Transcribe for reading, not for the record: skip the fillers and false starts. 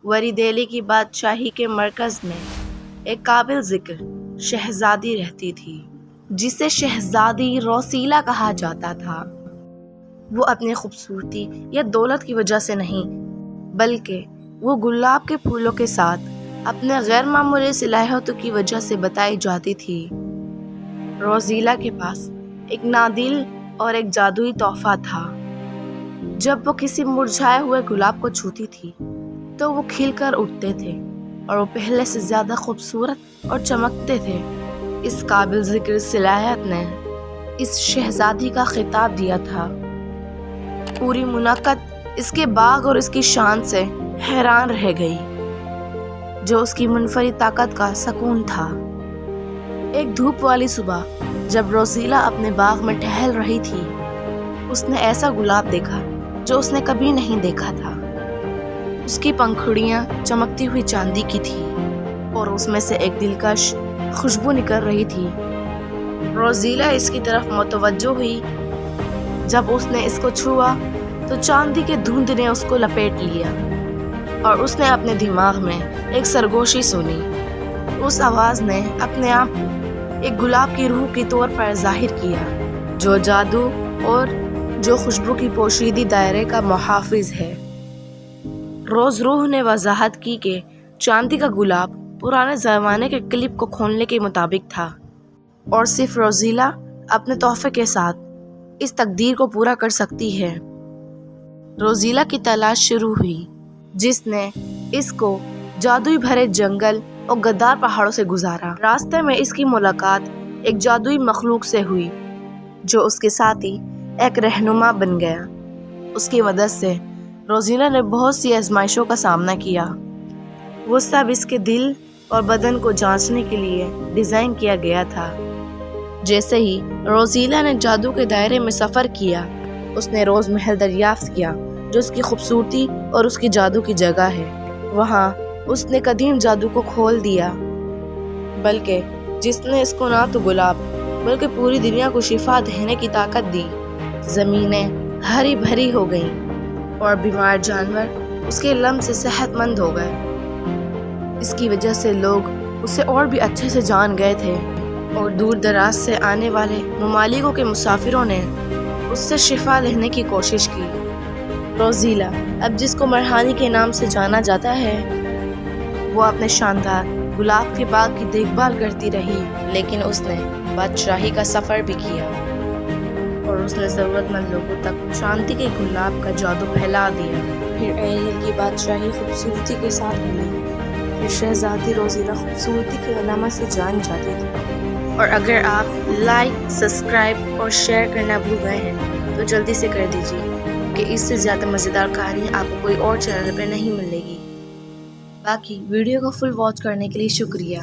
وری دہلی کی بادشاہی کے مرکز میں ایک قابل ذکر شہزادی رہتی تھی جسے شہزادی روسیلا کہا جاتا تھا۔ وہ اپنی خوبصورتی یا دولت کی وجہ سے نہیں بلکہ وہ گلاب کے پھولوں کے ساتھ اپنے غیر معمولی صلاحیتوں کی وجہ سے بتائی جاتی تھی۔ روزیلا کے پاس ایک نادل اور ایک جادوئی تحفہ تھا۔ جب وہ کسی مرجھائے ہوئے گلاب کو چھوتی تھی تو وہ کھل کر اٹھتے تھے اور وہ پہلے سے زیادہ خوبصورت اور چمکتے تھے۔ اس قابل ذکر صلاحیت نے اس شہزادی کا خطاب دیا تھا۔ پوری منعقد اس کے باغ اور اس کی شان سے حیران رہ گئی، جو اس کی منفرد طاقت کا سکون تھا۔ ایک دھوپ والی صبح جب روزیلا اپنے باغ میں ٹہل رہی تھی، اس نے ایسا گلاب دیکھا جو اس نے کبھی نہیں دیکھا تھا۔ اس کی پنکھڑیاں چمکتی ہوئی چاندی کی تھی اور اس میں سے ایک دلکش خوشبو نکل رہی تھی۔ روزیلا اس کی طرف متوجہ ہوئی۔ جب اس نے اس کو چھوا تو چاندی کے دھند نے اس کو لپیٹ لیا اور اس نے اپنے دماغ میں ایک سرگوشی سنی۔ اس آواز نے اپنے آپ کو ایک گلاب کی روح کے طور پر ظاہر کیا، جو جادو اور جو خوشبو کی پوشیدی دائرے کا محافظ ہے۔ روح نے وضاحت کی کہ چاندی کا گلاب پرانے زمانے کے کلپ کو کھولنے کے مطابق تھا اور صرف روزیلا اپنے تحفے کے ساتھ اس تقدیر کو پورا کر سکتی ہے۔ روزیلا کی تلاش شروع ہوئی، جس نے اس کو جادوئی بھرے جنگل اور غدار پہاڑوں سے گزارا۔ راستے میں اس کی ملاقات ایک جادوئی مخلوق سے ہوئی جو اس کے ساتھی ایک رہنما بن گیا۔ اس کی مدد سے روزیلا نے بہت سی آزمائشوں کا سامنا کیا۔ وہ سب اس کے دل اور بدن کو جانچنے کے لیے ڈیزائن کیا گیا تھا۔ جیسے ہی روزیلا نے جادو کے دائرے میں سفر کیا، اس نے روز محل دریافت کیا جو اس کی خوبصورتی اور اس کی جادو کی جگہ ہے۔ وہاں اس نے قدیم جادو کو کھول دیا، بلکہ جس نے اس کو نہ تو گلاب بلکہ پوری دنیا کو شفا دینے کی طاقت دی۔ زمینیں ہری بھری ہو گئیں اور بیمار جانور اس کے لمس سے صحت مند ہو گئے۔ اس کی وجہ سے لوگ اسے اور بھی اچھے سے جان گئے تھے اور دور دراز سے آنے والے ممالکوں کے مسافروں نے اس سے شفا لینے کی کوشش کی۔ روزیلا اب جس کو مرہانی کے نام سے جانا جاتا ہے، وہ اپنے شاندار گلاب کے باغ کی دیکھ بھال کرتی رہی، لیکن اس نے بادشاہی کا سفر بھی کیا اور اس نے ضرورت مند لوگوں تک شانتی کے گلاب کا جادو پھیلا دیا۔ پھر ایریل کی بادشاہی خوبصورتی کے ساتھ ملی۔ پھر شہزادی روزیلا خوبصورتی کے علامت سے جان جاتی تھی۔ اور اگر آپ لائک، سبسکرائب اور شیئر کرنا بھول گئے ہیں تو جلدی سے کر دیجیے کہ اس سے زیادہ مزیدار کہانی آپ کو کوئی اور چینل پہ نہیں ملے گی۔ باقی ویڈیو کو فل واچ کرنے کے لیے شکریہ۔